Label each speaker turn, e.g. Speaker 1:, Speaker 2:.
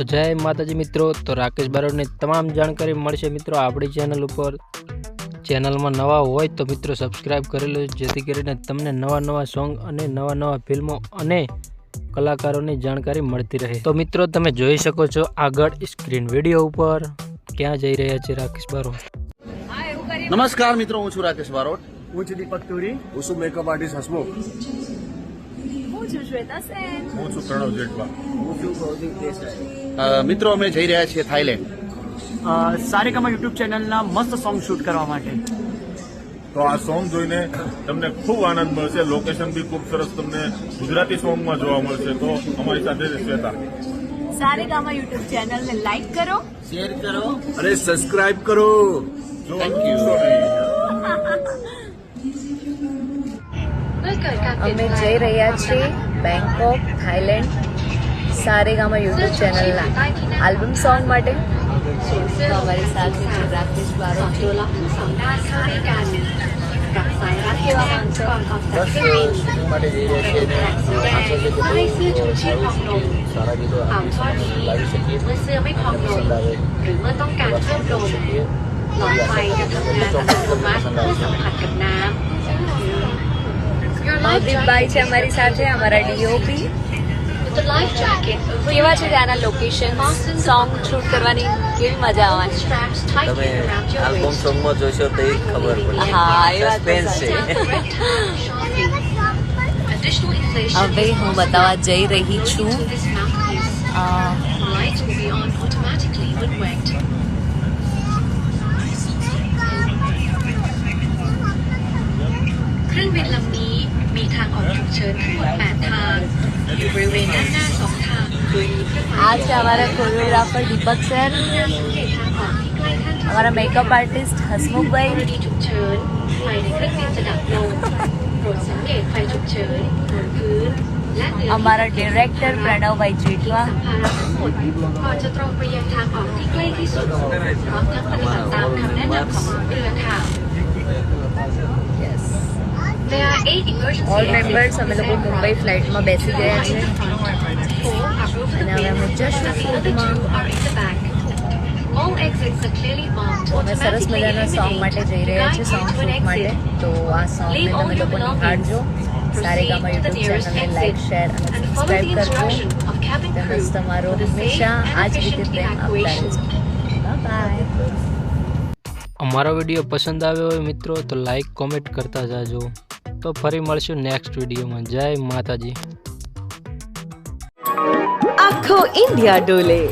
Speaker 1: तो जय माताजी मित्रों। तो राकेश बारोटनी तमाम जानकारी मळशे मित्रों आपणी चेनल पर। चेनल में नवा होय तो मित्रों सब्सक्राइब कर लो, जेथी करीने तमने नवा नवा सॉन्ग अने नवा नवा फिल्मों अने कलाकारों की जानकारी मळती रहे। तो मित्रों तमे जोई शको छो आगळ स्क्रीन विडियो पर क्या जई रह्या छे राकेश बारोट।
Speaker 2: नमस्कार मित्रों, हूँ छू राकेश बारोट।
Speaker 3: हूँ छू दीपक तुरी।
Speaker 4: हूँ छू मेकअप आर्टिस्ट हसमुख।
Speaker 5: हूँ छू श्वेता सेन।
Speaker 4: हूँ छू प्रणव जेठवा।
Speaker 2: मित्रों अमे जई रह्या छीए थाईलेंड।
Speaker 3: सारेगामा यूट्यूब चेनलना मस्त सॉन्ग शूट करवा माटे।
Speaker 4: तो आ सॉन्ग जोईने तमने खूब आनंद मळशे। लोकेशन भी खूब सरस तमने गुजराती सॉन्ग में जोवा मळशे। तो अमारी साथे श्वेता।
Speaker 5: सारेगामा यूट्यूब चैनल ने लाइक करो,
Speaker 2: शेर करो
Speaker 4: अरे सब्सक्राइब करो।
Speaker 2: Thank you.
Speaker 6: અમે જઈ રહ્યા છીએ બેંકોક થાઈલેન્ડ સારેગામા યુટ્યુબ ચેનલના આલ્બમ સોંગ માટે। તો અમારી સાથે છે રાકેશ બારોટ। કેવા માંગશો?
Speaker 2: માટે જઈ રહ્યા છીએ ને સારા ગીતો લાવી શકીએ। પસંદ આવે શકીએ।
Speaker 6: નવદીપ ભાઈ છે અમારી સાથે, અમારા ડીઓપી। કેવા છે ત્યાંના લોકેશન? સોંગ શૂટ કરવાની કેવી મજા આવવાની?
Speaker 7: તમે આલ્બમ સોંગમાં જોશો તો એ ખબર પડે।
Speaker 6: હા, એ વાત તો
Speaker 7: સસ્પેન્સ છે।
Speaker 6: હવે હું બતાવવા જઈ રહી છું आज हमारा कोरियोग्राफर दीपक सर, हमारा मेकअप आर्टिस्ट हसमुख भाई, हमारा डायरेक्टर प्रणव भाई जेठवा, ऑल मेम्बर्स हमें लोग मुंबई फ्लाइट में बेसी गया है। અમે સરસ મજાના સોંગ માટે જઈ રહ્યા છીએ, સોંગ શૂટ માટે। તો આ સોંગને તમે લોકો નિહાળજો। સારેગામા યુટ્યુબ ચેનલને લાઈક, શેર અને સબસ્ક્રાઈબ કરજો। તેમજ તમારો હંમેશા આ જ રીતે પ્રેમ આપતા રહેજો। બાય।
Speaker 1: अमारो वीडियो पसंद आवे हो मित्रों तो लाइक कॉमेंट करता जाजो। तो फरी मळशुं नेक्स्ट वीडियो में। जय माताजी।
Speaker 5: आखो इंडिया डोले।